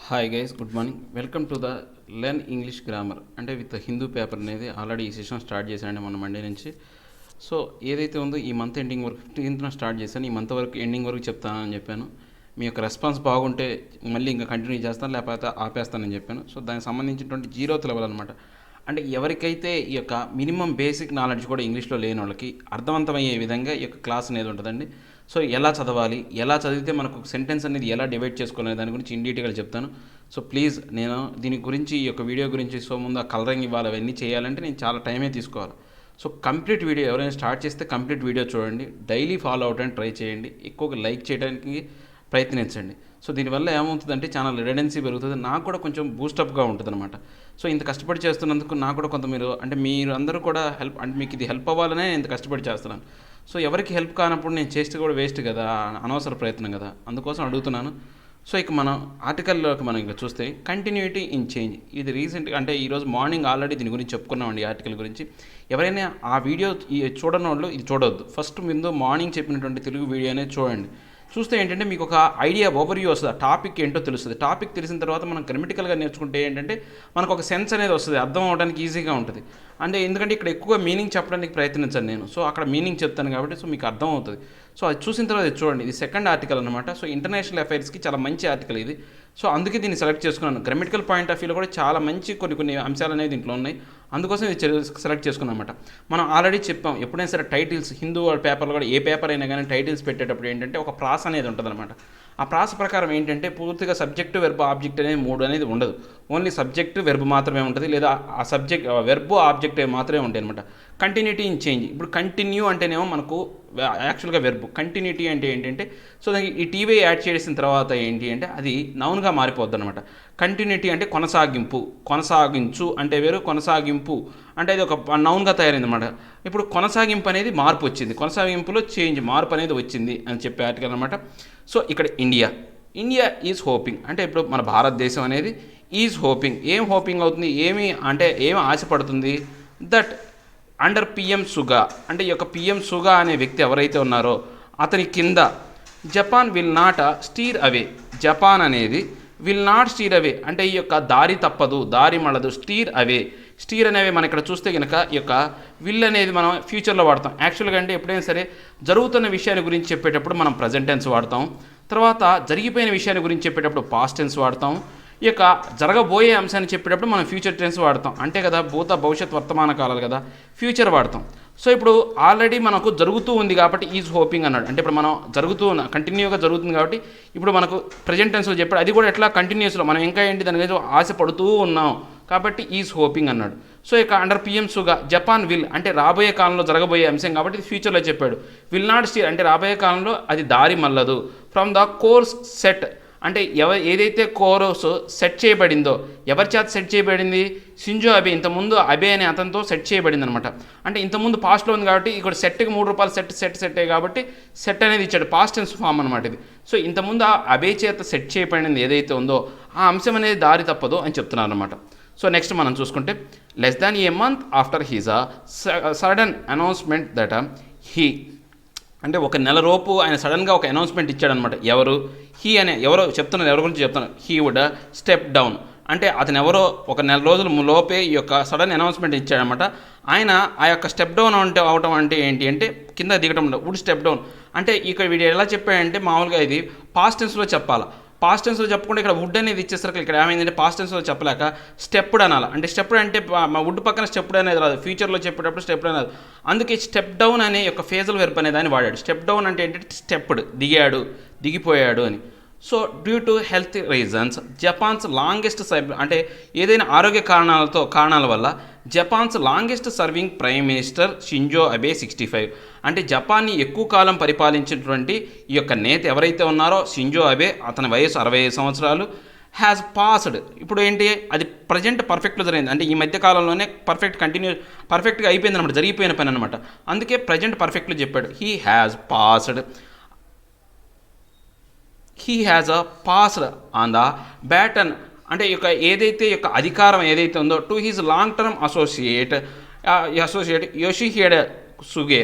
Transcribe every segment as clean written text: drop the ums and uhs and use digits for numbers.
Hi guys, good morning. Welcome to the learn English grammar అంటే with Hindu paper అనేది already ఈ session start చేశానండి మొన్న మండే నుంచి. సో ఏదైతే ఉందో ఈ మంత్ ఎండింగ్ వరకు 15th స్టార్ట్ చేశాను. ఈ మంత్ వరకు ఎండింగ్ వరకు చెప్తానని చెప్పాను. మీ యొక్క రెస్పాన్స్ బాగుంటే మళ్ళీ ఇంకా కంటిన్యూ చేస్తాను, లేకపోతే ఆపేస్తానని చెప్పాను. సో దానికి సంబంధించినటువంటి 0th లెవెల్ అనమాట. అంటే ఎవరికైతే ఈ యొక్క మినిమం బేసిక్ నాలెడ్జ్ కూడా ఇంగ్లీష్లో లేని వాళ్ళకి అర్థవంతమయ్యే విధంగా ఈ యొక్క క్లాస్ అనేది ఉంటుందండి. సో ఎలా చదవాలి, ఎలా చదివితే మనకు సెంటెన్స్ అనేది ఎలా డివైడ్ చేసుకోవాలి దాని గురించి ఇన్ డీటెయిల్గా చెప్తాను. సో ప్లీజ్ నేను దీని గురించి ఈ యొక్క వీడియో గురించి ముందు ఆ కలరింగ్ ఇవ్వాలి, అవన్నీ చేయాలంటే నేను చాలా టైమే తీసుకోవాలి. సో కంప్లీట్ వీడియో ఎవరైనా స్టార్ట్ చేస్తే కంప్లీట్ వీడియో చూడండి, డైలీ ఫాలో అవడానికి ట్రై చేయండి, ఎక్కువగా లైక్ చేయడానికి ప్రయత్నించండి. సో దీనివల్ల ఏమవుతుందంటే ఛానల్ రిడెండెన్సీ పెరుగుతుంది, నాకు కూడా కొంచెం బూస్టప్గా ఉంటుంది అనమాట. సో ఇంత కష్టపడి చేస్తున్నందుకు నాకు కూడా కొంత మీరు అందరూ కూడా హెల్ప్ అంటే మీకు ఇది హెల్ప్ అవ్వాలనే నేను ఇంత కష్టపడి చేస్తున్నాను. సో ఎవరికి హెల్ప్ కానప్పుడు నేను చేస్తే కూడా వేస్ట్ కదా, అనవసర ప్రయత్నం కదా, అందుకోసం అడుగుతున్నాను. సో ఇక మనం ఆర్టికల్లోకి మనం ఇంకా చూస్తే కంటిన్యూటీ ఇన్ చేంజ్, ఇది రీసెంట్గా అంటే ఈరోజు మార్నింగ్ ఆల్రెడీ దీని గురించి చెప్పుకున్నామండి. ఈ ఆర్టికల్ గురించి ఎవరైనా ఆ వీడియో చూడని వాళ్ళు ఇది చూడొద్దు. ఫస్ట్ ముందు మార్నింగ్ చెప్పినటువంటి తెలుగు వీడియో అనేది చూడండి. చూస్తే ఏంటంటే మీకు ఒక ఐడియా ఓవర్వ్యూ వస్తుంది, ఆ టాపిక్ ఏంటో తెలుస్తుంది. టాపిక్ తెలిసిన తర్వాత మనం గ్రామటికల్గా నేర్చుకుంటే ఏంటంటే మనకు ఒక సెన్స్ అనేది వస్తుంది, అర్థం అవడానికి ఈజీగా ఉంటుంది. అంటే ఎందుకంటే ఇక్కడ ఎక్కువ మీనింగ్ చెప్పడానికి ప్రయత్నించాను నేను. సో అక్కడ మీనింగ్ చెప్తాను కాబట్టి సో మీకు అర్థం అవుతుంది. సో అది చూసిన తర్వాత చూడండి, ఇది సెకండ్ ఆర్టికల్ అనమాట. సో ఇంటర్నేషనల్ అఫైర్స్కి చాలా మంచి ఆర్టికల్ ఇది. సో అందుకే దీన్ని సెలెక్ట్ చేసుకున్నాను. గ్రామటికల్ పాయింట్ ఆఫ్ వ్యూలో కూడా చాలా మంచి కొన్ని అంశాలు అనేది దీంట్లో ఉన్నాయి, అందుకోసం ఇది సెలెక్ట్ చేసుకున్నాను అనమాట. మనం ఆల్రెడీ చెప్పాం, ఎప్పుడైనా సరే టైటిల్స్ హిందూ పేపర్లో కూడా ఏ పేపర్ అయినా కానీ టైటిల్స్ పెట్టేటప్పుడు ఏంటంటే ఒక ప్రాస అనేది ఉంటుంది అనమాట. ఆ ప్రాస ప్రకారం ఏంటంటే పూర్తిగా సబ్జెక్టు వెర్బ్ ఆబ్జెక్ట్ అనేది 3 అనేది ఉండదు, ఓన్లీ సబ్జెక్టు వెర్బ్ మాత్రమే ఉంటుంది, లేదా ఆ సబ్జెక్ట్ వెర్బ్ ఆబ్జెక్ట్ మాత్రమే ఉంటాయి అనమాట. కంటిన్యూటీ ఇన్ చేంజ్, ఇప్పుడు కంటిన్యూ అంటేనేమో మనకు యాక్చువల్గా వెర్బ్, కంటిన్యూటీ అంటే ఏంటంటే సో దానికి ఈ టీవీ యాడ్ చేసిన తర్వాత ఏంటి అంటే అది నౌన్గా మారిపోద్ది అనమాట. కంటిన్యూటీ అంటే కొనసాగింపు, కొనసాగించు అంటే వేరు, కొనసాగింపు అంటే అది ఒక నౌన్గా తయారైంది అనమాట. ఇప్పుడు కొనసాగింపు అనేది మార్పు వచ్చింది, కొనసాగింపులో చేంజ్ మార్పు అనేది వచ్చింది అని చెప్పే ఆర్టికల్ అనమాట. సో ఇక్కడ ఇండియా ఈజ్ హోపింగ్ అంటే ఇప్పుడు మన భారతదేశం అనేది ఈజ్ హోపింగ్, ఏం హోపింగ్ అవుతుంది, ఏమి ఆశపడుతుంది, దట్ అండర్ పిఎం సుగా అంటే ఈ యొక్క పిఎం సుగా అనే వ్యక్తి ఎవరైతే ఉన్నారో అతని కింద Japan will not stir away, Japan అనేది విల్ నాట్ స్టీర్ అవే అంటే ఈ యొక్క దారి తప్పదు, దారి మళ్ళదు, స్టీర్ అవే. స్టీర్ అనేవి మనం ఇక్కడ చూస్తే కనుక ఈ యొక్క విల్ అనేది మనం ఫ్యూచర్లో వాడతాం. యాక్చువల్గా అంటే ఎప్పుడైనా సరే జరుగుతున్న విషయాన్ని గురించి చెప్పేటప్పుడు మనం ప్రజెంట్ టెన్స్ వాడతాం, తర్వాత జరిగిపోయిన విషయాన్ని గురించి చెప్పేటప్పుడు పాస్ట్ టెన్స్ వాడతాం, ఈ యొక్క జరగబోయే అంశాన్ని చెప్పేటప్పుడు మనం ఫ్యూచర్ టెన్స్ వాడతాం. అంటే కదా భూత భవిష్యత్ వర్తమాన కాలాలు కదా, ఫ్యూచర్ వాడతాం. సో ఇప్పుడు ఆల్రెడీ మనకు జరుగుతూ ఉంది కాబట్టి ఈజ్ హోపింగ్ అన్నాడు, అంటే ఇప్పుడు మనం కంటిన్యూగా జరుగుతుంది కాబట్టి ఇప్పుడు మనకు ప్రజెంట్ టెన్స్లో చెప్పాడు, అది కూడా ఎట్లా కంటిన్యూస్లో మనం ఇంకా ఏంటి దాని మీద ఆశపడుతూ ఉన్నాం కాబట్టి ఈజ్ హోపింగ్ అన్నాడు. సో ఇక under PM Suga Japan will అంటే రాబోయే కాలంలో జరగబోయే అంశం కాబట్టి ఫ్యూచర్లో చెప్పాడు. విల్ నాట్ స్టీర్ అంటే రాబోయే కాలంలో అది దారి మల్లదు. ఫ్రమ్ ద కోర్స్ సెట్ అంటే ఏదైతే కోర్స్ సెట్ చేయబడిందో, ఎవరి చేత సెట్ చేయబడింది, షింజో అబే, ఇంతకుముందు అబే అనే అతనితో సెట్ చేయబడింది అనమాట. అంటే ఇంతకుముందు పాస్ట్లో ఉంది కాబట్టి ఇక్కడ సెట్కి ₹3 సెట్ కాబట్టి సెట్ అనేది ఇచ్చాడు, పాస్ట్ టెన్స్ ఫామ్ అనమాట ఇది. సో ఇంతకుముందు ఆ అబే చేత సెట్ చేయబడింది ఏదైతే ఉందో ఆ అంశం అనేది దారి తప్పదు అని చెప్తున్నారు అనమాట. సో నెక్స్ట్ మనం చూసుకుంటే less than a month after his sudden announcement that he అంటే ఒక నెల లోపు ఆయన సడన్గా ఒక అనౌన్స్మెంట్ ఇచ్చాడనమాట. హీ అనే ఎవరో చెప్తున్నారు, ఎవరి గురించి చెప్తున్నారు, హీ వుడ్ స్టెప్ డౌన్ అంటే అతను ఎవరో ఒక నెల రోజుల లోపే ఈ యొక్క సడన్ అనౌన్స్మెంట్ ఇచ్చాడనమాట. ఆయన ఆ యొక్క స్టెప్ డౌన్ అవటం అంటే ఏంటి అంటే కింద దిగటం, వుడ్ స్టెప్ డౌన్ అంటే ఇక్కడ వీడు ఎలా చెప్పాడంటే మామూలుగా ఇది పాస్ట్ టెన్స్లో చెప్పాలి, పాస్ట్ టెన్స్లో చెప్పకుండా ఇక్కడ వుడ్ అనేది ఇచ్చేసరికి ఇక్కడ ఏమైందంటే పాస్ట్ టెన్స్లో చెప్పలేక స్టెప్డ్ అనాలి. అంటే స్టెప్డ్ అంటే వుడ్ పక్కన స్టెప్డ్ అనేది రాదు, ఫ్యూచర్లో చెప్పేటప్పుడు స్టెప్డ్ అనేది, అందుకే స్టెప్ డౌన్ అనే యొక్క ఫేజల్ వెర్బ్ అనే దాన్ని వాడాడు. స్టెప్ డౌన్ అంటే ఏంటంటే స్టెప్డ్, దిగిపోయాడు అని. So due to health reasons Japan's longest అంటే ఏదైనా ఆరోగ్య కారణాల వల్ల Japan's longest serving prime minister Shinzo Abe 65 అంటే జపాన్ని ఎక్కువ కాలం పరిపాలించినటువంటి ఈ యొక్క నేత ఎవరైతే ఉన్నారో షింజో అబే, అతని వయసు 65 సంవత్సరాలు, హ్యాస్ పాస్డ్ ఇప్పుడు ఏంటి అది ప్రజెంట్ పర్ఫెక్ట్లో జరిగింది, అంటే ఈ మధ్య కాలంలోనే పర్ఫెక్ట్గా అయిపోయింది అనమాట, జరిగిపోయిన పని అనమాట. అందుకే ప్రజెంట్ పర్ఫెక్ట్లో చెప్పాడు. He has passed on the baton అంటే ఏదైతే యొక్క అధికారం ఏదైతే ఉందో to his long term associate Yoshihide Suga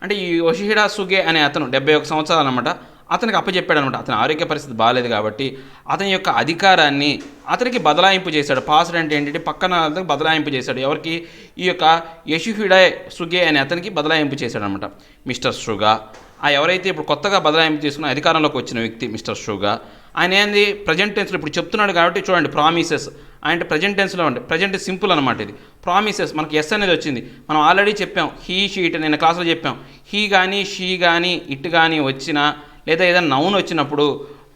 అంటే ఈ యోషిహిడా సుగే అనే అతను 71 సంవత్సరాలు అనమాట. అతనికి అప్పచెప్పాడు అనమాట. అతని ఆరోగ్య పరిస్థితి బాగాలేదు కాబట్టి అతని యొక్క అధికారాన్ని అతనికి బదలాయింపు చేశాడు. పాస్డ్ అంటే ఏంటంటే పక్కన అతనికి బదలాయింపు చేశాడు. ఎవరికి? ఈ యొక్క యషిహిడే సుగే అనే అతనికి బదలాయింపు చేశాడు అనమాట. మిస్టర్ షుగా ఎవరైతే ఇప్పుడు కొత్తగా బదలాయింపు చేసుకున్న అధికారంలోకి వచ్చిన వ్యక్తి మిస్టర్ షుగా, ఆయన ఏంది ప్రజెంట్ టెన్స్లో ఇప్పుడు చెప్తున్నాడు కాబట్టి చూడండి, ప్రామిసెస్ అంటే ప్రజెంట్ టెన్స్లో ఉండే ప్రజెంట్ సింపుల్ అనమాట. ఇది ప్రామిసెస్ మనకి ఎస్ అనేది వచ్చింది. మనం ఆల్రెడీ చెప్పాం హీ షీట్ నేను క్లాస్లో చెప్పాం. హీ కానీ షీ కానీ ఇట్ కానీ వచ్చినా లేదా ఏదైనా నౌన్ వచ్చినప్పుడు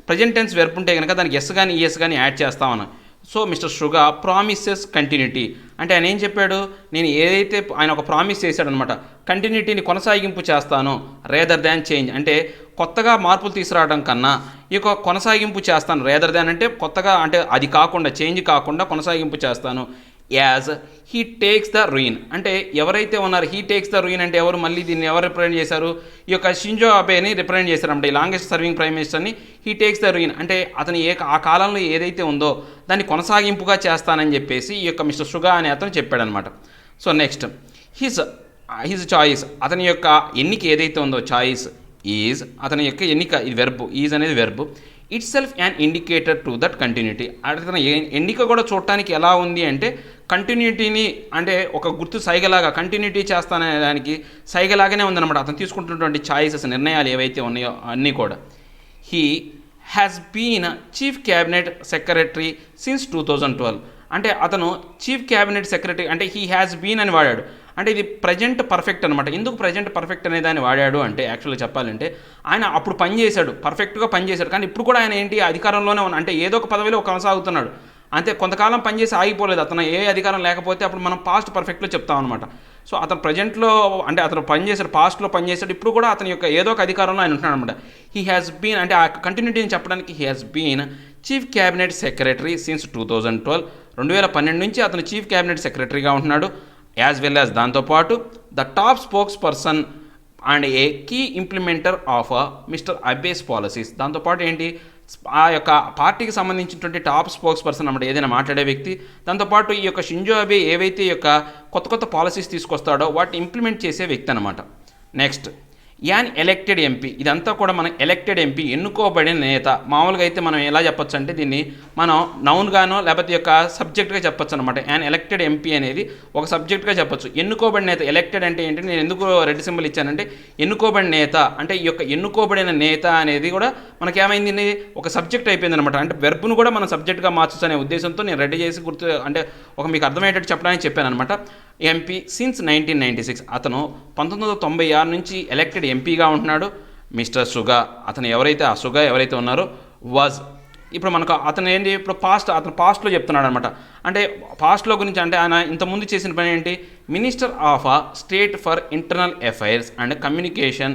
ప్రజెంట్ టెన్స్ వెర్బ్ ఉంటే కనుక దానికి ఎస్ కానీ ఈఎస్ కానీ యాడ్ చేస్తామన్నా. So mister Suga promises continuity అంటే ఆయన ఏం చెప్పాడు, నేను ఏదైతే ఆయన ఒక ప్రామిస్ చేశాడనమాట, కంటిన్యూటీని కొనసాగింపు చేస్తాను రేదర్ దాన్ చేంజ్ అంటే కొత్తగా మార్పులు తీసుకురావడం కన్నా ఈ యొక్క కొనసాగింపు చేస్తాను. రేదర్ దాన్ అంటే కొత్తగా అంటే అది కాకుండా చేంజ్ కాకుండా కొనసాగింపు చేస్తాను. As he takes the reins అంటే ఎవరైతే ఉన్నారు హీ టేక్స్ ద రూయిన్ అంటే ఎవరు, మళ్ళీ దీన్ని ఎవరు రిప్రజెంట్ చేశారు, ఈ యొక్క షింజో అబేని రిప్రజెంట్ చేశారన్నమాట. ఈ లాంగెస్ట్ సర్వింగ్ ప్రైమ్ మినిస్టర్ని హీ టేక్స్ ద రూయిన్ అంటే అతను ఆ కాలంలో ఏదైతే ఉందో దాన్ని కొనసాగింపుగా చేస్తానని చెప్పేసి ఈ యొక్క మిస్టర్ షుగా అనే అతను చెప్పాడనమాట. సో నెక్స్ట్ హిజ్ చాయిస్ అతని యొక్క ఎన్నిక ఏదైతే ఉందో చాయిస్ ఈజ్ అతని యొక్క ఎన్నిక, ఇది వెర్బ్, ఈజ్ అనేది verb. It self an indicator to that continuity అతని ఎన్నిక కూడా చూడటానికి ఎలా ఉంది అంటే కంటిన్యూటీని అంటే ఒక గుర్తు సైగలాగా కంటిన్యూటీ చేస్తాననే దానికి సైగలాగానే ఉందన్నమాట. అతను తీసుకుంటున్నటువంటి చాయిసెస్ నిర్ణయాలు ఏవైతే ఉన్నాయో అన్నీ కూడా. He has been chief cabinet secretary since 2012 అంటే అతను చీఫ్ క్యాబినెట్ సెక్రటరీ అంటే హీ హ్యాస్ బీన్ అని వాడాడు. అంటే ఇది ప్రజెంట్ పర్ఫెక్ట్ అనమాట. ఎందుకు ప్రజెంట్ పర్ఫెక్ట్ అనే దాన్ని వాడాడు అంటే యాక్చువల్గా చెప్పాలంటే ఆయన అప్పుడు పనిచేశాడు, పర్ఫెక్ట్గా పనిచేశాడు. కానీ ఇప్పుడు కూడా ఆయన ఏంటి అధికారంలోనే ఉన్న అంటే ఏదో ఒక పదవిలో కొనసాగుతున్నాడు. అంతే, కొంతకాలం పనిచేసి ఆగిపోలేదు. అతను ఏ అధికారం లేకపోతే అప్పుడు మనం పాస్ట్ పర్ఫెక్ట్లో చెప్తాం అనమాట. సో అతను ప్రజెంట్లో అంటే అతను పనిచేశాడు, పాస్ట్లో పనిచేశాడు, ఇప్పుడు కూడా అతని యొక్క ఏదో ఒక అధికారంలో ఆయన ఉంటున్నాడు అనమాట. హీ హ్యాస్ బీన్ అంటే ఆ కంటిన్యూటీని చెప్పడానికి he has been chief cabinet secretary since 2012 2012 నుంచి అతను చీఫ్ క్యాబినెట్ సెక్రటరీగా ఉంటున్నాడు. యాజ్ వెల్ యాజ్ దాంతోపాటు the top spokesperson and a key implementer of mister Abe's policies దాంతోపాటు ఏంటి ఆ యొక్క పార్టీకి సంబంధించినటువంటి టాప్ స్పోక్స్ పర్సన్ అన్నమాట, ఏదైనా మాట్లాడే వ్యక్తి. దాంతోపాటు ఈ యొక్క షింజో అబే ఏవైతే ఈ యొక్క కొత్త కొత్త పాలసీస్ తీసుకొస్తాడో వాటిని ఇంప్లిమెంట్ చేసే వ్యక్తి అనమాట. నెక్స్ట్ యాన్ ఎలక్టెడ్ ఎంపీ ఇదంతా కూడా మనం ఎలక్టెడ్ ఎంపీ ఎన్నుకోబడిన నేత. మామూలుగా అయితే మనం ఎలా చెప్పొచ్చు అంటే దీన్ని మనం నౌన్గానో లేకపోతే యొక్క సబ్జెక్ట్గా చెప్పొచ్చు అనమాట. యాన్ ఎలక్టెడ్ ఎంపీ అనేది ఒక సబ్జెక్ట్గా చెప్పొచ్చు. ఎన్నుకోబడిన నేత ఎలక్టెడ్ అంటే ఏంటి, నేను ఎందుకు రెడ్ సింబల్ ఇచ్చానంటే ఎన్నుకోబడిన నేత అంటే ఈ యొక్క ఎన్నుకోబడిన నేత అనేది కూడా మనకేమైంది ఒక సబ్జెక్ట్ అయిపోయింది అనమాట. అంటే వెర్బ్ను కూడా మనం సబ్జెక్ట్గా మార్చొచ్చు అనే ఉద్దేశంతో నేను రెడీ చేసి అంటే ఒక మీకు అర్థమయ్యేటట్టు చెప్పడానికి చెప్పాను అనమాట. ఎంపీ సిన్స్ 1996 అతను 1996 నుంచి ఎలక్టెడ్ ఎంపీగా ఉంటున్నాడు. మిస్టర్ షుగా అతను ఎవరైతే ఆ షుగా ఎవరైతే ఉన్నారో వాజ్ ఇప్పుడు మనకు అతను ఏంటి ఇప్పుడు అతను పాస్ట్లో చెప్తున్నాడు అనమాట. అంటే పాస్ట్లో గురించి అంటే ఆయన ఇంతకుముందు చేసిన పని ఏంటి, minister of state for internal affairs and communication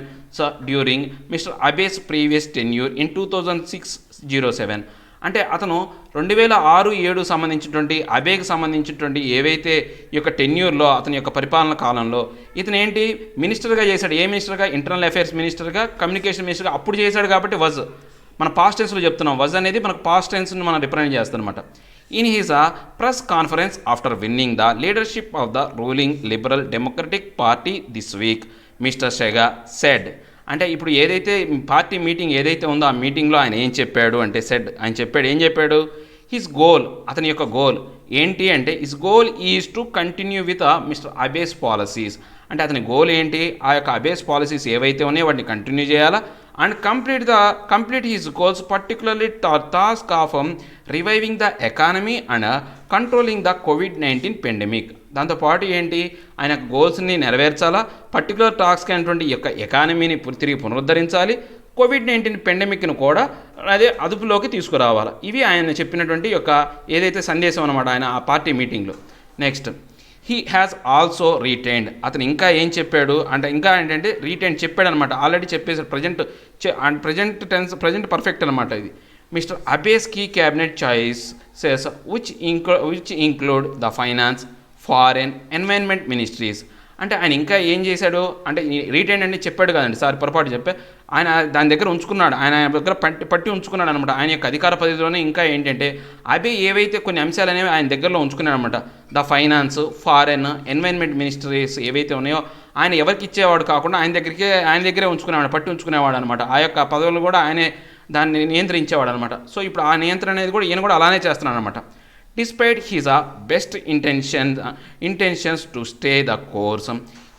during mister Abe's previous tenure in 2006-07 అంటే అతను 2006-07 సంబంధించినటువంటి అబేకి సంబంధించినటువంటి ఏవైతే ఈ యొక్క టెన్యూర్లో అతని యొక్క పరిపాలన కాలంలో ఇతను ఏంటి మినిస్టర్గా చేశాడు. ఏ మినిస్టర్గా, ఇంటర్నల్ అఫైర్స్ మినిస్టర్గా, కమ్యూనికేషన్ మినిస్టర్గా అప్పుడు చేశాడు కాబట్టి వజ్ మన పాస్ట్ టెన్స్లో చెప్తున్నాం. వజ్ అనేది మనకు పాస్ట్ టెన్స్ని మనం రిప్రజెంట్ చేస్తాం అనమాట. In his press conference after winning the leadership of the ruling Liberal Democratic Party this week mister Suga said అంటే ఇప్పుడు ఏదైతే పార్టీ మీటింగ్ ఏదైతే ఉందో ఆ మీటింగ్లో ఆయన ఏం చెప్పాడు అంటే ఏం చెప్పాడు హిస్ గోల్ అతని యొక్క గోల్ ఏంటి అంటే his goal is to continue with mister Abe's policies అంటే అతని గోల్ ఏంటి, ఆ యొక్క అబేస్ పాలసీస్ ఏవైతే ఉన్నాయో వాటిని కంటిన్యూ చేయాలా and complete his goals particularly task of reviving the economy and controlling the COVID-19 pandemic. దాంతోపాటు ఏంటి ఆయన గోల్స్ని నెరవేర్చాలా, పర్టికులర్ టాస్క్ అయినటువంటి యొక్క ఎకానమీని తిరిగి పునరుద్ధరించాలి, COVID-19 పెండమిక్ను కూడా అదే అదుపులోకి తీసుకురావాలి. ఇవి ఆయన చెప్పినటువంటి యొక్క ఏదైతే సందేశం అనమాట ఆయన ఆ పార్టీ మీటింగ్లో. Next he has also retained అతను ఇంకా ఏం చెప్పాడు అంటే ఇంకా ఏంటంటే రీటైన్ చెప్పాడు అనమాట. ఆల్రెడీ చెప్పేసాడు ప్రజెంట్ పర్ఫెక్ట్ అనమాట ఇది. Mister Abe's key cabinet choices which include the finance, foreign, environment ministries అంటే ఆయన ఇంకా ఏం చేశాడు అంటే రీటైన్ అని చెప్పాడు కదండి సార్, పొరపాటు చెప్పే ఆయన దాని దగ్గర ఉంచుకున్నాడు, ఆయన దగ్గర పట్టి ఉంచుకున్నాడు అనమాట. ఆయన యొక్క అధికార పరిధిలోనే ఇంకా ఏంటంటే అవి ఏవైతే కొన్ని అంశాలు అనేవి ఆయన దగ్గరలో ఉంచుకున్నాడు అనమాట. The finance, foreign, environment ministries ఏవైతే ఉన్నాయో ఆయన ఎవరికి ఇచ్చేవాడు కాకుండా ఆయన దగ్గరే ఉంచుకునేవాడు, పట్టి ఉంచుకునేవాడు అనమాట. ఆ యొక్క పదవులు కూడా ఆయనే దాన్ని నియంత్రించేవాడు అనమాట. సో ఇప్పుడు ఆ నియంత్రణ అనేది కూడా ఈయన కూడా అలానే చేస్తున్నాడు అనమాట. Despite his best intentions to stay the course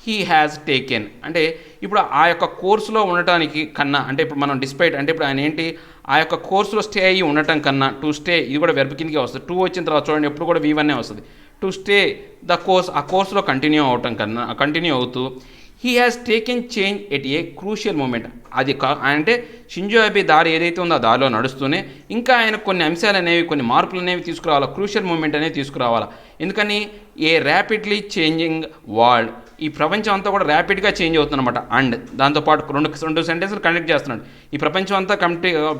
he has taken. అంటే ఇప్పుడు ఆ యొక్క కోర్సులో ఉండటానికి కన్నా, అంటే ఇప్పుడు మనం డిస్పైట్ అంటే ఇప్పుడు ఆయన ఏంటి, ఆ యొక్క కోర్సులో స్టే అయ్యి ఉండటం కన్నా, టు స్టే ఇది కూడా వెర్బ్ కిందకే వస్తుంది. టు వచ్చిన తర్వాత చూడండి ఎప్పుడు కూడా V1 వస్తుంది. టు స్టే ద కోర్స్, ఆ కోర్సులో కంటిన్యూ అవుతూ he has taken change at a crucial moment. అది అంటే షింజో అబే దారి ఏదైతే ఉందో ఆ దారిలో నడుస్తూనే ఇంకా ఆయన కొన్ని అంశాలు అనేవి, కొన్ని మార్పులు అనేవి తీసుకురావాలా, క్రూషియల్ మూమెంట్ అనేది తీసుకురావాలా. ఎందుకని ఏ ర్యాపిడ్లీ చేంజింగ్ వరల్డ్, ఈ ప్రపంచం అంతా కూడా ర్యాపిడ్గా చేంజ్ అవుతుందన్నమాట. అండ్ దాంతోపాటు రెండు సెంటెన్స్లు కనెక్ట్ చేస్తున్నాడు. ఈ ప్రపంచం అంతా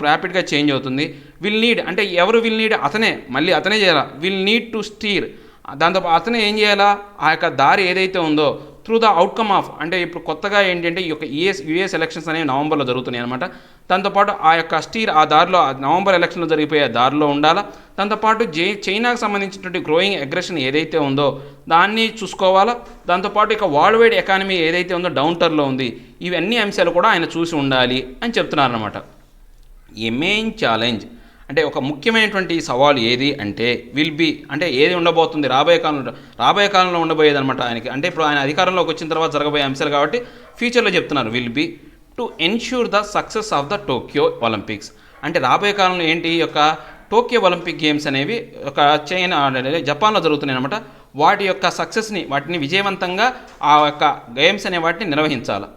ర్యాపిడ్గా చేంజ్ అవుతుంది. విల్ నీడ్ అంటే ఎవరు విల్ నీడ్, అతనే చేయాలా. విల్ నీడ్ టు స్టీర్, దాంతో అతనే ఏం చేయాలా, ఆ యొక్క దారి ఏదైతే ఉందో త్రూ ద అవుట్కమ్ ఆఫ్, అంటే ఇప్పుడు కొత్తగా ఏంటంటే ఈ యొక్క యుఎస్ ఎలక్షన్స్ అనేవి నవంబర్లో జరుగుతున్నాయి అనమాట. దాంతోపాటు ఆ యొక్క స్టీర్ ఆ దారిలో నవంబర్ ఎలక్షన్లో జరిగిపోయే దారిలో ఉండాలా. దాంతోపాటు చైనాకు సంబంధించినటువంటి గ్రోయింగ్ అగ్రెషన్ ఏదైతే ఉందో దాన్ని చూసుకోవాలా. దాంతోపాటు ఇక వరల్డ్ వైడ్ ఎకానమీ ఏదైతే ఉందో డౌన్ టర్న్లో ఉంది, ఇవన్నీ అంశాలు కూడా ఆయన చూసి ఉండాలి అని చెప్తున్నారనమాట. ఏ మెయిన్ ఛాలెంజ్ అంటే ఒక ముఖ్యమైనటువంటి సవాలు ఏది అంటే విల్ బీ, అంటే ఏది ఉండబోతుంది రాబోయే కాలంలో ఉండబోయేది అనమాట ఆయనకి. అంటే ఇప్పుడు ఆయన అధికారంలోకి వచ్చిన తర్వాత జరగబోయే అంశాలు కాబట్టి ఫ్యూచర్లో చెప్తున్నారు. Will be to ensure the success of the Tokyo Olympics. అంటే రాబోయే కాలంలో ఏంటి, ఈ యొక్క టోక్యో ఒలింపిక్ గేమ్స్ అనేవి ఒక జపాన్లో జరుగుతున్నాయి అనమాట. వాటి యొక్క సక్సెస్ని, వాటిని విజయవంతంగా ఆ యొక్క గేమ్స్ అనే వాటిని నిర్వహించాలి.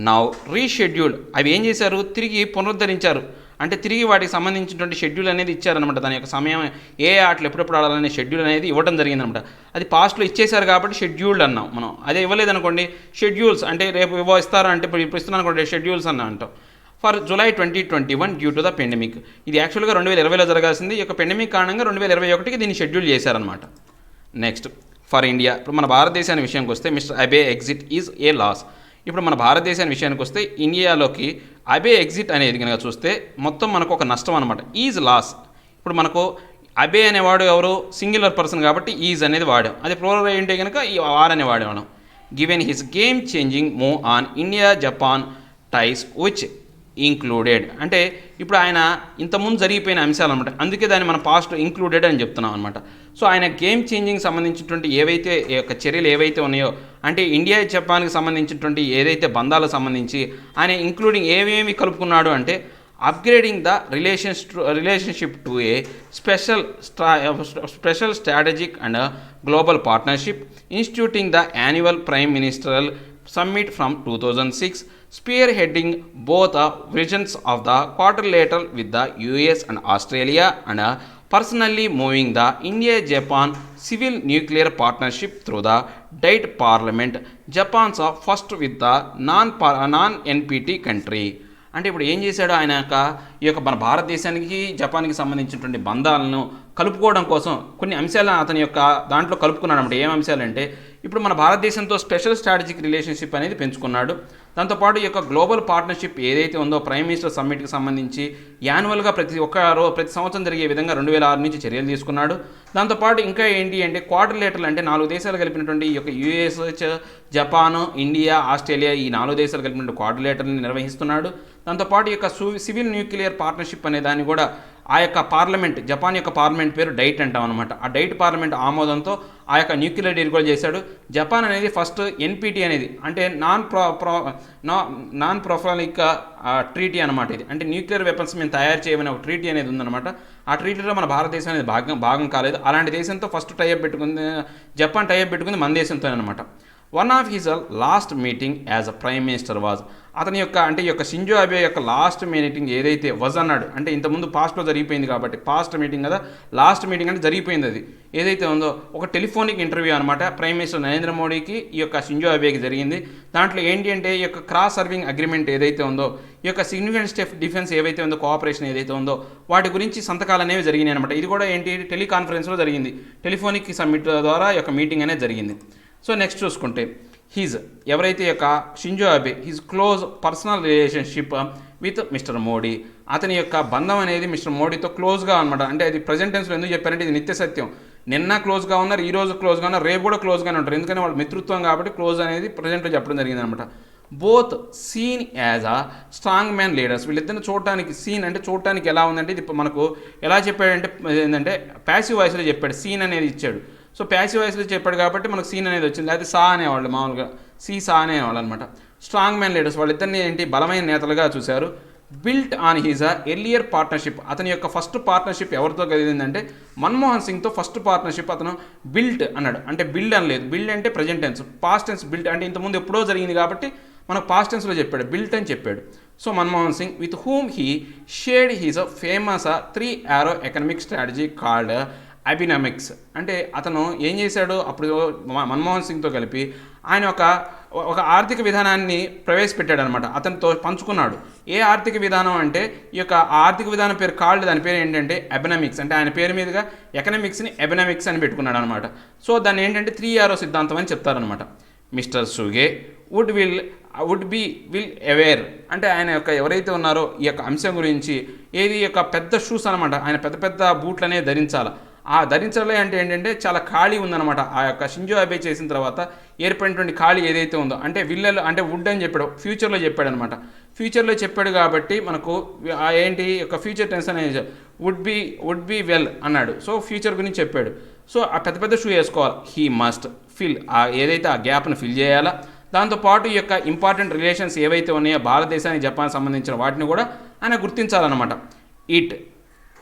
నౌ రీషెడ్యూల్డ్, అవి ఏం చేశారు, తిరిగి పునరుద్ధరించారు. అంటే తిరిగి వాటికి సంబంధించినటువంటి షెడ్యూల్ అనేది ఇచ్చారనమాట. దాని యొక్క సమయం, ఏ ఆటలు ఎప్పుడెప్పుడు ఆడాలనే షెడ్యూల్ అనేది ఇవ్వడం జరిగిందనమాట. అది పాస్ట్లో ఇచ్చేశారు కాబట్టి షెడ్యూల్డ్ అన్నాం మనం. అదే ఇవ్వలేదనుకోండి షెడ్యూల్స్, అంటే రేపు ఇస్తారా అంటే ఇప్పుడు ఇస్తున్నాను అనుకోండి షెడ్యూల్స్ అన్నా అంటాం. For July 2021 due to the pandemic, ఇది యాక్చువల్గా 2020లో జరగాల్సింది. ఈ యొక్క పెండమిక్ కారణంగా 2021కి దీన్ని షెడ్యూల్ చేశారనమాట. నెక్స్ట్ ఫర్ ఇండియా, ఇప్పుడు మన భారతదేశాన్ని విషయానికి వస్తే mister Abe exit is a loss. ఇప్పుడు మన భారతదేశాన్ని విషయానికి వస్తే ఇండియాలోకి అబే ఎగ్జిట్ అనేది కనుక చూస్తే మొత్తం మనకు ఒక నష్టం అనమాట. Is loss. ఇప్పుడు మనకు అబే అనేవాడు ఎవరు, సింగులర్ పర్సన్ కాబట్టి ఈజ్ అనేది వాడాం. అది ప్లూరల్ ఏంటే కనుక ఈ ఆర్ అనే వాడేవాళ్ళం. Given his game changing move on India Japan ties which included, అంటే ఇప్పుడు ఆయన ఇంతకుముందు జరిగిపోయిన అంశాలు అనమాట. అందుకే దాన్ని మనం పాస్ట్ ఇంక్లూడెడ్ అని చెప్తున్నాం అనమాట. సో ఆయన గేమ్ చేంజింగ్ సంబంధించినటువంటి ఏవైతే యొక్క చర్యలు ఏవైతే ఉన్నాయో, అంటే ఇండియా జపాన్కి సంబంధించినటువంటి ఏదైతే బంధాలకు సంబంధించి ఆయన ఇంక్లూడింగ్ ఏమేమి కలుపుకున్నాడు అంటే upgrading the relationship to a special strategic and global partnership, instituting the annual prime ministerial summit from 2006, spearheading both visions of the quadrilateral with the US and Australia, and personally moving the India-Japan civil nuclear partnership through the Date Parliament, Japan's first with the non-NPT country. అంటే ఇప్పుడు ఏం చేశాడు ఆయన ఈ యొక్క మన భారతదేశానికి జపాన్కి సంబంధించినటువంటి బంధాలను కలుపుకోవడం కోసం కొన్ని అంశాలను అతని యొక్క దాంట్లో కలుపుకున్నాడు అనమాట. ఏం అంశాలంటే ఇప్పుడు మన భారతదేశంతో స్పెషల్ స్ట్రాటజిక్ రిలేషన్షిప్ అనేది పెంచుకున్నాడు. దాంతోపాటు ఈ యొక్క గ్లోబల్ పార్ట్నర్షిప్ ఏదైతే ఉందో ప్రైమ్ మినిస్టర్ సమ్మిట్కి సంబంధించి యాన్యువల్గా ప్రతి సంవత్సరం జరిగే విధంగా 2006 నుంచి చర్యలు తీసుకున్నాడు. దాంతోపాటు ఇంకా ఏంటి అంటే క్వాడ్రిలేటరల్, అంటే 4 దేశాలు కలిపినటువంటి ఈ యొక్క యుఎస్, జపాన్, ఇండియా, ఆస్ట్రేలియా, ఈ 4 దేశాలు కలిపినటువంటి క్వాడ్రిలేటరల్ని నిర్వహిస్తున్నాడు. దాంతోపాటు ఈ యొక్క సివిల్ న్యూక్లియర్ పార్ట్నర్షిప్ అనే దాన్ని కూడా ఆ యొక్క పార్లమెంట్, జపాన్ యొక్క పార్లమెంట్ పేరు డైట్ అంటాం అనమాట. ఆ డైట్ పార్లమెంట్ ఆమోదంతో ఆ యొక్క న్యూక్లియర్ డీల్ కూడా చేశాడు. జపాన్ అనేది ఫస్ట్ ఎన్పిటి అనేది అంటే నాన్ ప్రొఫాలిక్ ట్రీటీ అనమాట. ఇది అంటే న్యూక్లియర్ వెపన్స్ మేము తయారు చేయమని ఒక ట్రీటీ అనేది ఉందన్నమాట. ఆ ట్రీటీలో మన భారతదేశం అనేది భాగం కాలేదు. అలాంటి దేశంతో ఫస్ట్ టైఅప్ పెట్టుకుంది జపాన్, టైఅప్ పెట్టుకుంది మన దేశంతో అనమాట. One of his last meeting as a prime minister was, అతని యొక్క అంటే ఈ యొక్క షింజో అబే యొక్క లాస్ట్ మీటింగ్ ఏదైతే వాజ్ అన్నాడు, అంటే ఇంతకుముందు పాస్ట్లో జరిగిపోయింది కాబట్టి పాస్ట్ మీటింగ్ కదా, లాస్ట్ మీటింగ్ అంటే జరిగిపోయింది. అది ఏదైతే ఉందో ఒక టెలిఫోనిక్ ఇంటర్వ్యూ అనమాట. ప్రైమ్ మినిస్టర్ నరేంద్ర మోడీకి ఈ యొక్క షింజో అబేకి జరిగింది. దాంట్లో ఏంటి అంటే ఈ యొక్క క్రాస్ సర్వింగ్ అగ్రిమెంట్ ఏదైతే ఉందో, ఈ యొక్క సిగ్నిఫికెంట్ డిఫెన్స్ ఏవైతే ఉందో, కోఆపరేషన్ ఏదైతే ఉందో వాటి గురించి సంతకాలు అనేవి జరిగినాయి అనమాట. ఇది కూడా ఏంటి టెలికాన్ఫరెన్స్లో జరిగింది, టెలిఫోనిక్ సమ్మిట్ ద్వారా ఈ యొక్క మీటింగ్ అనేది జరిగింది. సో నెక్స్ట్ చూసుకుంటే ఎవరైతే యొక్క Shinzo Abe his close personal relationship with mister Modi, అతని యొక్క బంధం అనేది మిస్టర్ మోడీతో క్లోజ్గా అనమాట. అంటే అది ప్రజెంట్ టెన్స్లో ఎందుకు చెప్పారంటే ఇది నిత్య సత్యం. నిన్న క్లోజ్గా ఉన్నారు, ఈ రోజు క్లోజ్గా ఉన్నారు, రేపు కూడా క్లోజ్గానే ఉంటారు. ఎందుకంటే వాళ్ళు మిత్రుత్వం కాబట్టి క్లోజ్ అనేది ప్రజెంట్లో చెప్పడం జరిగింది అనమాట. Both seen as a strong man leaders. వీళ్ళిద్దరిని చూడటానికి, సీన్ అంటే చూడటానికి ఎలా ఉందంటే ఇది మనకు ఎలా చెప్పాడంటే ఏంటంటే ప్యాసివ్ వాయిస్లో చెప్పాడు, సీన్ అనేది ఇచ్చాడు. సో ప్యాసివ్ వాయిస్లో చెప్పాడు కాబట్టి మనకు సీన్ అనేది వచ్చింది. అయితే సా అనేవాళ్ళు మామూలుగా, సా అనేవాళ్ళు అనమాట. స్ట్రాంగ్ మ్యాన్ లీడర్స్ వాళ్ళిద్దరిని ఏంటి బలమైన నేతలుగా చూశారు. Built on his earlier partnership. అతని యొక్క ఫస్ట్ పార్ట్నర్షిప్ ఎవరితో కలిగిందంటే మన్మోహన్ సింగ్తో ఫస్ట్ పార్ట్నర్షిప్ అతను బిల్ట్ అన్నాడు. అంటే బిల్డ్ అనలేదు, బిల్డ్ అంటే present tense, past tense built అంటే ఇంతకుముందు ఎప్పుడో జరిగింది కాబట్టి మనకు పాస్ట్ టెన్స్లో చెప్పాడు, బిల్ట్ అని చెప్పాడు. So Manmohan Singh with whom he shared his famous 3 arrow economic strategy called Abenomics. అంటే అతను ఏం చేశాడు అప్పుడు మన్మోహన్ సింగ్తో కలిపి ఆయన ఒక ఆర్థిక విధానాన్ని ప్రవేశపెట్టాడు అనమాట. అతనితో పంచుకున్నాడు. ఏ ఆర్థిక విధానం అంటే ఈ యొక్క ఆర్థిక విధానం పేరు కాల్డ్, దాని పేరు ఏంటంటే ఎబనమిక్స్. అంటే ఆయన పేరు మీదుగా ఎకనమిక్స్ని ఎబనమిక్స్ అని పెట్టుకున్నాడు అనమాట. సో దాన్ని ఏంటంటే 3 arrow సిద్ధాంతం అని చెప్తారనమాట. Mister Suga would be aware. అంటే ఆయన యొక్క ఎవరైతే ఉన్నారో ఈ యొక్క అంశం గురించి, ఏది యొక్క పెద్ద షూస్ అనమాట, ఆయన పెద్ద పెద్ద బూట్లు అనేది ధరించాలి. ఆ ధరించాలి అంటే ఏంటంటే చాలా ఖాళీ ఉందన్నమాట. ఆ యొక్క షింజో అబే చేసిన తర్వాత ఏర్పడినటువంటి ఖాళీ ఏదైతే ఉందో, అంటే విల్లలు అంటే వుడ్ అని చెప్పాడు, ఫ్యూచర్లో చెప్పాడు అనమాట. ఫ్యూచర్లో చెప్పాడు కాబట్టి మనకు ఏంటి యొక్క ఫ్యూచర్ టెన్స్ అనేది వుడ్ బి వెల్ అన్నాడు. సో ఫ్యూచర్ గురించి చెప్పాడు. సో ఆ పెద్ద పెద్ద షూ వేసుకోవాలి. హీ మస్ట్ ఫిల్, ఏదైతే ఆ గ్యాప్ను ఫిల్ చేయాలా. దాంతోపాటు ఈ యొక్క ఇంపార్టెంట్ రిలేషన్స్ ఏవైతే ఉన్నాయో భారతదేశానికి జపాన్ సంబంధించిన వాటిని కూడా ఆయన గుర్తించాలన్నమాట.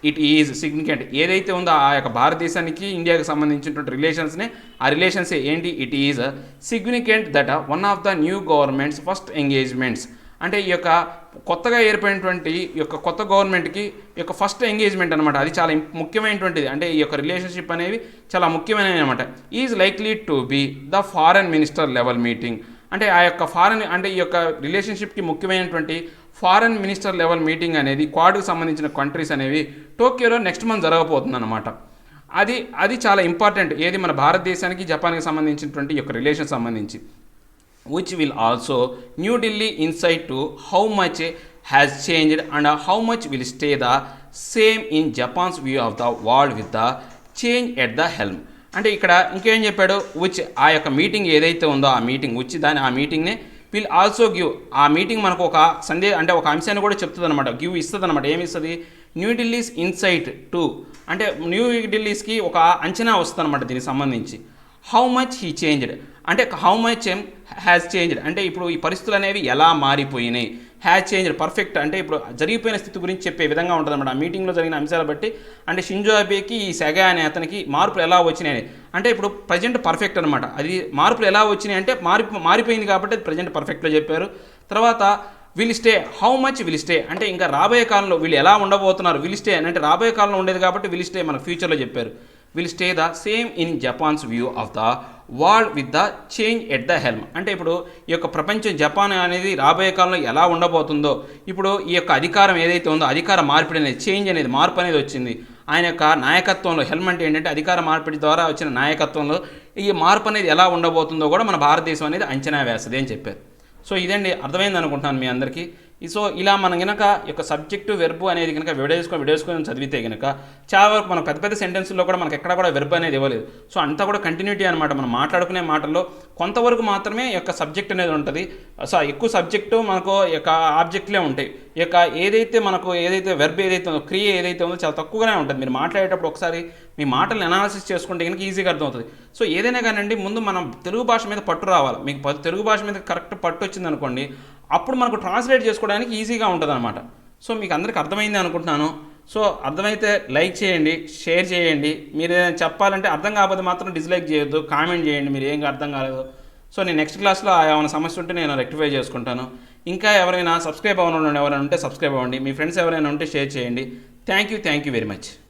It is significant. ఏదైతే ఉందో ఆ యొక్క భారతదేశానికి ఇండియాకి సంబంధించినటువంటి రిలేషన్స్ని, ఆ రిలేషన్స్ ఏంటి, it is significant that one of the new governments first engagements. అంటే ఈ యొక్క కొత్తగా ఏర్పడినటువంటి ఈ యొక్క కొత్త గవర్నమెంట్కి ఈ యొక్క ఫస్ట్ ఎంగేజ్మెంట్ అనమాట. అది చాలా ముఖ్యమైనటువంటిది. అంటే ఈ యొక్క రిలేషన్షిప్ అనేవి చాలా ముఖ్యమైనవి అనమాట. Is likely to be the foreign minister level meeting. అంటే ఆ యొక్క అంటే ఈ యొక్క రిలేషన్షిప్కి ముఖ్యమైనటువంటి ఫారెన్ మినిస్టర్ లెవెల్ మీటింగ్ అనేది క్వాడ్కి సంబంధించిన కంట్రీస్ అనేవి టోక్యోలో నెక్స్ట్ మంత్ జరగబోతుంది అనమాట. అది చాలా ఇంపార్టెంట్. ఏది మన భారతదేశానికి జపాన్కి సంబంధించినటువంటి ఈ యొక్క రిలేషన్ సంబంధించి. which will also New Delhi insight to how much has changed and how much will stay the same in Japan's view of the world with the change at the helm. అంటే ఇక్కడ ఇంకేం చెప్పాడు, which ఆ యొక్క meeting ఏదైతే ఉందో ఆ meeting ఆ మీటింగ్నే విల్ ఆల్సో గివ్. ఆ మీటింగ్ మనకు ఒక అంటే ఒక అంశాన్ని కూడా చెప్తుంది అనమాట, ఇస్తుంది అనమాట. ఏమి ఇస్తుంది, న్యూఢిల్లీస్ ఇన్సైట్ టు, అంటే న్యూఢిల్లీస్కి ఒక అంచనా వస్తుంది అనమాట దీనికి సంబంధించి. హౌ మచ్ హీ చేంజ్డ్, అంటే హౌ మచ్ హ్యాస్ చేంజ్డ్, అంటే ఇప్పుడు ఈ పరిస్థితులు అనేవి ఎలా మారిపోయినాయి. హ్యాస్ చేంజ్డ్ పర్ఫెక్ట్, అంటే ఇప్పుడు జరిగిపోయిన స్థితి గురించి చెప్పే విధంగా ఉంటుంది అన్నమాట ఆ మీటింగ్లో జరిగిన అంశాలు బట్టి. అంటే షింజో అబేకి ఈ సెగా అనే అతనికి మార్పులు ఎలా వచ్చినాయి, అంటే ఇప్పుడు ప్రజెంట్ పర్ఫెక్ట్ అనమాట. అది మార్పులు ఎలా వచ్చినాయి అంటే మారిపోయింది కాబట్టి అది ప్రజెంట్ పర్ఫెక్ట్లో చెప్పారు. తర్వాత will stay, how much will stay, అంటే ఇంకా రాబోయే కాలంలో వీళ్ళు ఎలా ఉండబోతున్నారు. విల్ స్టే అంటే రాబోయే కాలంలో ఉండేది కాబట్టి విల్ స్టే మనకు ఫ్యూచర్లో చెప్పారు. Will stay the same in Japan's view of the world with the change at the helm. అంటే ఇప్పుడు ఈ యొక్క ప్రపంచం జపాన్ అనేది రాబోయే కాలంలో ఎలా ఉండబోతుందో, ఇప్పుడు ఈ యొక్క అధికారం ఏదైతే ఉందో అధికార మార్పిడి అనేది, చేంజ్ అనేది, మార్పు అనేది వచ్చింది ఆయన యొక్క నాయకత్వంలో. హెల్మ్ అంటే ఏంటంటే అధికార మార్పిడి ద్వారా వచ్చిన నాయకత్వంలో ఈ మార్పు అనేది ఎలా ఉండబోతుందో కూడా మన భారతదేశం అనేది అంచనా వేస్తుంది అని చెప్పారు. సో ఇదండి, అర్థమైంది అనుకుంటున్నాను మీ అందరికీ. సో ఇలా మనం కనుక యొక్క సబ్జెక్టు వెర్బు అనేది కనుక విడేసుకొని చదివితే కనుక చాలా వరకు మనం పెద్ద పెద్ద సెంటెన్స్లో కూడా మనకు ఎక్కడ కూడా వెర్బు అనేది ఇవ్వలేదు. సో అంతా కూడా కంటిన్యూటీ అనమాట. మనం మాట్లాడుకునే మాటల్లో కొంతవరకు మాత్రమే యొక్క సబ్జెక్ట్ అనేది ఉంటుంది. సో ఎక్కువ సబ్జెక్టు మనకు యొక్క ఆబ్జెక్ట్లే ఉంటాయి. ఈ యొక్క ఏదైతే వెర్బ్ ఏదైతే ఉందో, క్రియ ఏదైతే ఉందో చాలా తక్కువగానే ఉంటుంది. మీరు మాట్లాడేటప్పుడు ఒకసారి మీ మాటలను అనాలిసిస్ చేసుకుంటే కనుక ఈజీగా అర్థమవుతుంది. సో ఏదైనా కానివ్వండి, ముందు మనం తెలుగు భాష మీద పట్టు రావాలి. మీకు తెలుగు భాష మీద కరెక్ట్ పట్టు వచ్చింది అనుకోండి, అప్పుడు మనకు ట్రాన్స్లేట్ చేసుకోవడానికి ఈజీగా ఉంటుంది అనమాట. సో మీకు అందరికీ అర్థమైంది అనుకుంటున్నాను. సో అర్థమైతే లైక్ చేయండి, షేర్ చేయండి. మీరు ఏదైనా చెప్పాలంటే అర్థం కాకపోతే మాత్రం డిస్లైక్ చేయొద్దు, కామెంట్ చేయండి మీరు ఏం అర్థం కాలేదు. సో నేను నెక్స్ట్ క్లాస్లో ఏమైనా సమస్య ఉంటే నేను రెక్టిఫై చేసుకుంటాను. ఇంకా ఎవరైనా సబ్స్క్రైబ్ అవ్వడం ఎవరైనా ఉంటే సబ్స్క్రైబ్ అవ్వండి. మీ ఫ్రెండ్స్ ఎవరైనా ఉంటే షేర్ చేయండి. Thank you very much.